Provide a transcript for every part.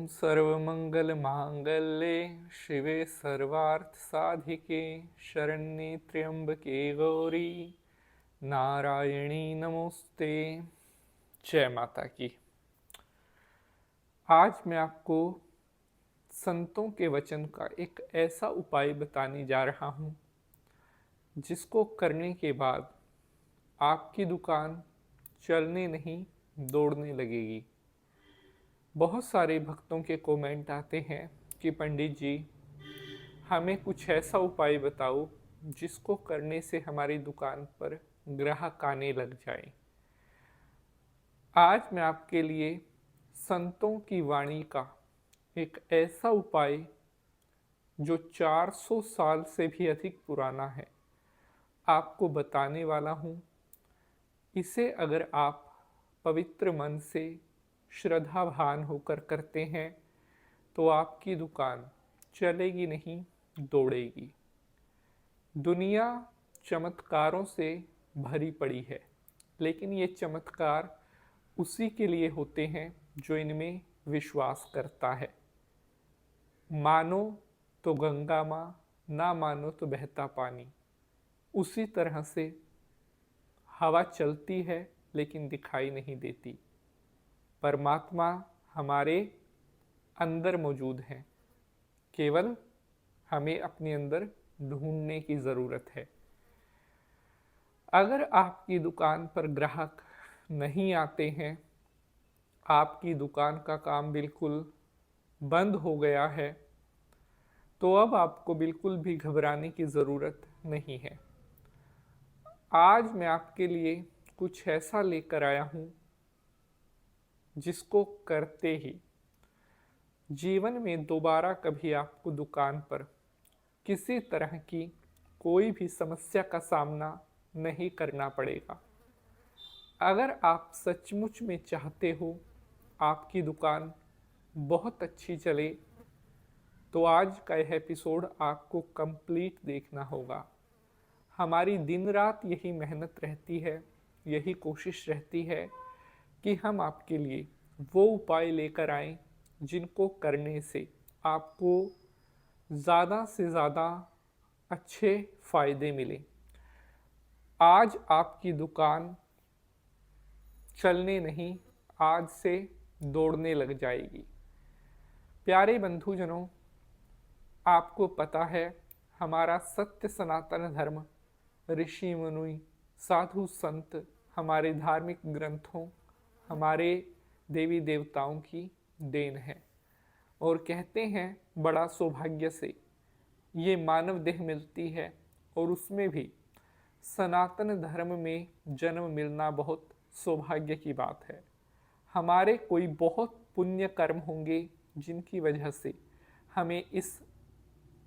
सर्वमंगलमांगल्ये शिवे सर्वार्थसाधिके शरण्ये त्र्यंबके गौरी नारायणी नमोस्ते। जय माता की। आज मैं आपको संतों के वचन का एक ऐसा उपाय बताने जा रहा हूँ जिसको करने के बाद आपकी दुकान चलने नहीं दौड़ने लगेगी। बहुत सारे भक्तों के कमेंट आते हैं कि पंडित जी हमें कुछ ऐसा उपाय बताओ जिसको करने से हमारी दुकान पर ग्राहक आने लग जाए। आज मैं आपके लिए संतों की वाणी का एक ऐसा उपाय जो 400 साल से भी अधिक पुराना है आपको बताने वाला हूँ। इसे अगर आप पवित्र मन से श्रद्धावान होकर करते हैं तो आपकी दुकान चलेगी नहीं दौड़ेगी। दुनिया चमत्कारों से भरी पड़ी है, लेकिन ये चमत्कार उसी के लिए होते हैं जो इनमें विश्वास करता है। मानो तो गंगा माँ, ना मानो तो बहता पानी। उसी तरह से हवा चलती है लेकिन दिखाई नहीं देती। परमात्मा हमारे अंदर मौजूद हैं, केवल हमें अपने अंदर ढूंढने की ज़रूरत है। अगर आपकी दुकान पर ग्राहक नहीं आते हैं, आपकी दुकान का काम बिल्कुल बंद हो गया है, तो अब आपको बिल्कुल भी घबराने की ज़रूरत नहीं है। आज मैं आपके लिए कुछ ऐसा लेकर आया हूँ जिसको करते ही जीवन में दोबारा कभी आपको दुकान पर किसी तरह की कोई भी समस्या का सामना नहीं करना पड़ेगा। अगर आप सचमुच में चाहते हो आपकी दुकान बहुत अच्छी चले तो आज का यह एपिसोड आपको कंप्लीट देखना होगा। हमारी दिन रात यही मेहनत रहती है, यही कोशिश रहती है कि हम आपके लिए वो उपाय लेकर आएं जिनको करने से आपको ज़्यादा से ज़्यादा अच्छे फ़ायदे मिलें। आज आपकी दुकान चलने नहीं, आज से दौड़ने लग जाएगी। प्यारे बंधुजनों, आपको पता है हमारा सत्य सनातन धर्म, ऋषि मुनि, साधु संत, हमारे धार्मिक ग्रंथों, हमारे देवी देवताओं की देन है। और कहते हैं बड़ा सौभाग्य से ये मानव देह मिलती है और उसमें भी सनातन धर्म में जन्म मिलना बहुत सौभाग्य की बात है। हमारे कोई बहुत पुण्य कर्म होंगे जिनकी वजह से हमें इस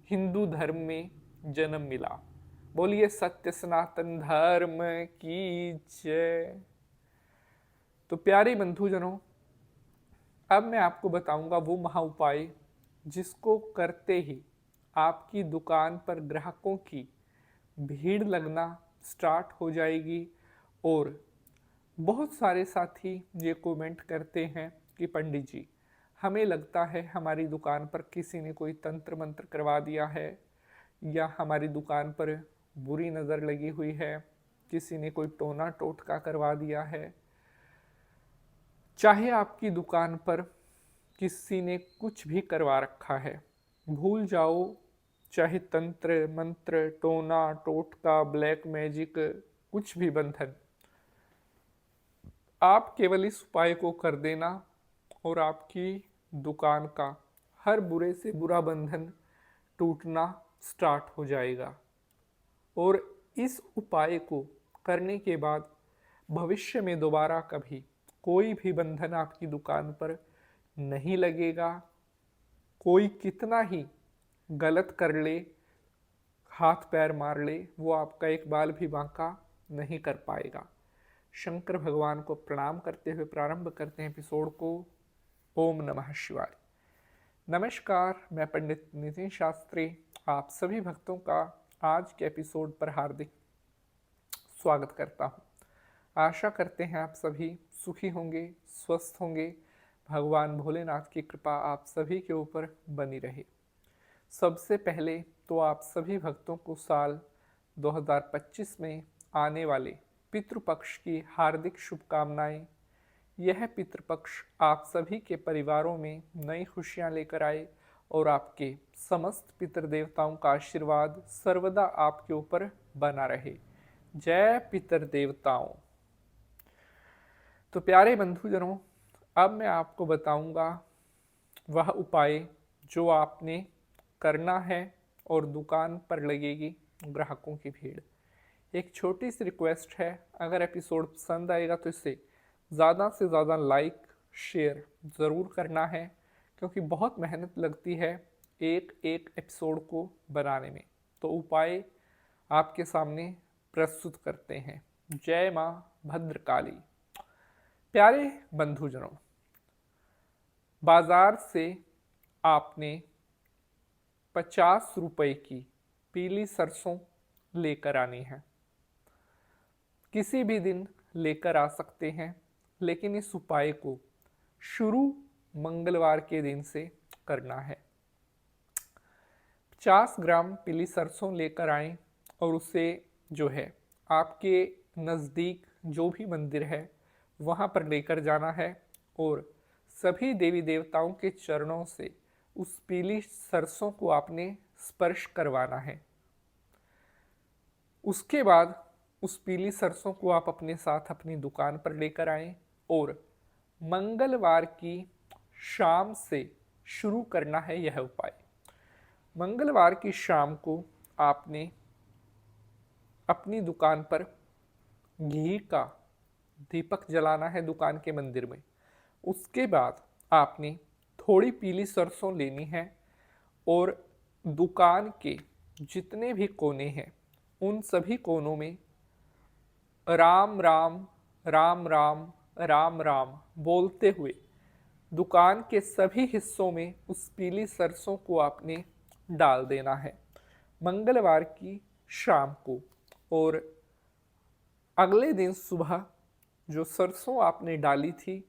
हिंदू धर्म में जन्म मिला। बोलिए सत्य सनातन धर्म की जय। तो प्यारे बंधुजनों, अब मैं आपको बताऊंगा वो महा उपाय जिसको करते ही आपकी दुकान पर ग्राहकों की भीड़ लगना स्टार्ट हो जाएगी। और बहुत सारे साथी ये कमेंट करते हैं कि पंडित जी हमें लगता है हमारी दुकान पर किसी ने कोई तंत्र मंत्र करवा दिया है, या हमारी दुकान पर बुरी नज़र लगी हुई है, किसी ने कोई टोना टोटका करवा दिया है। चाहे आपकी दुकान पर किसी ने कुछ भी करवा रखा है, भूल जाओ। चाहे तंत्र मंत्र, टोना टोटका, ब्लैक मैजिक, कुछ भी बंधन, आप केवल इस उपाय को कर देना और आपकी दुकान का हर बुरे से बुरा बंधन टूटना स्टार्ट हो जाएगा। और इस उपाय को करने के बाद भविष्य में दोबारा कभी कोई भी बंधन आपकी दुकान पर नहीं लगेगा। कोई कितना ही गलत कर ले, हाथ पैर मार ले, वो आपका एक बाल भी बांका नहीं कर पाएगा। शंकर भगवान को प्रणाम करते हुए प्रारंभ करते हैं एपिसोड को। ओम नमः शिवाय। नमस्कार, मैं पंडित नितिन शास्त्री आप सभी भक्तों का आज के एपिसोड पर हार्दिक स्वागत करता हूँ। आशा करते हैं आप सभी सुखी होंगे, स्वस्थ होंगे, भगवान भोलेनाथ की कृपा आप सभी के ऊपर बनी रहे। सबसे पहले तो आप सभी भक्तों को साल 2025 में आने वाले पितृपक्ष की हार्दिक शुभकामनाएं। यह पितृपक्ष आप सभी के परिवारों में नई खुशियां लेकर आए और आपके समस्त पितृदेवताओं का आशीर्वाद सर्वदा आपके ऊपर बना रहे। जय पितृदेवताओं। तो प्यारे बंधुजनों, अब मैं आपको बताऊंगा वह उपाय जो आपने करना है और दुकान पर लगेगी ग्राहकों की भीड़। एक छोटी सी रिक्वेस्ट है, अगर एपिसोड पसंद आएगा तो इसे ज़्यादा से ज़्यादा लाइक शेयर ज़रूर करना है, क्योंकि बहुत मेहनत लगती है एक एक एपिसोड को बनाने में। तो उपाय आपके सामने प्रस्तुत करते हैं। जय माँ भद्रकाली। प्यारे बंधुजनों, बाजार से आपने 50 रुपए की पीली सरसों लेकर आनी है। किसी भी दिन लेकर आ सकते हैं, लेकिन इस उपाय को शुरू मंगलवार के दिन से करना है। 50 ग्राम पीली सरसों लेकर आएं और उसे जो है आपके नज़दीक जो भी मंदिर है वहाँ पर लेकर जाना है और सभी देवी देवताओं के चरणों से उस पीली सरसों को आपने स्पर्श करवाना है। उसके बाद उस पीली सरसों को आप अपने साथ अपनी दुकान पर लेकर आएं और मंगलवार की शाम से शुरू करना है यह उपाय। मंगलवार की शाम को आपने अपनी दुकान पर घी का दीपक जलाना है दुकान के मंदिर में। उसके बाद आपने थोड़ी पीली सरसों लेनी है और दुकान के जितने भी कोने हैं उन सभी कोनों में राम राम राम राम राम राम बोलते हुए दुकान के सभी हिस्सों में उस पीली सरसों को आपने डाल देना है मंगलवार की शाम को। और अगले दिन सुबह जो सरसों आपने डाली थी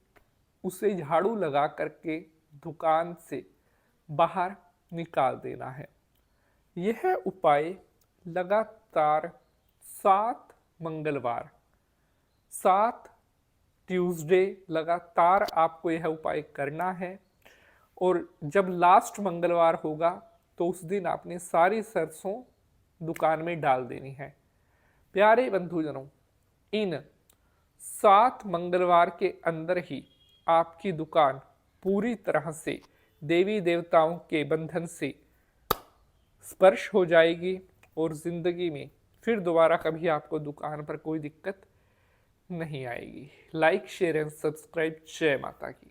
उसे झाड़ू लगा करके दुकान से बाहर निकाल देना है। यह उपाय लगातार 7 मंगलवार 7 ट्यूसडे लगातार आपको यह उपाय करना है। और जब लास्ट मंगलवार होगा तो उस दिन आपने सारी सरसों दुकान में डाल देनी है। प्यारे बंधुजनों, इन 7 मंगलवार के अंदर ही आपकी दुकान पूरी तरह से देवी देवताओं के बंधन से स्पर्श हो जाएगी और जिंदगी में फिर दोबारा कभी आपको दुकान पर कोई दिक्कत नहीं आएगी। Like share and subscribe. जय माता की।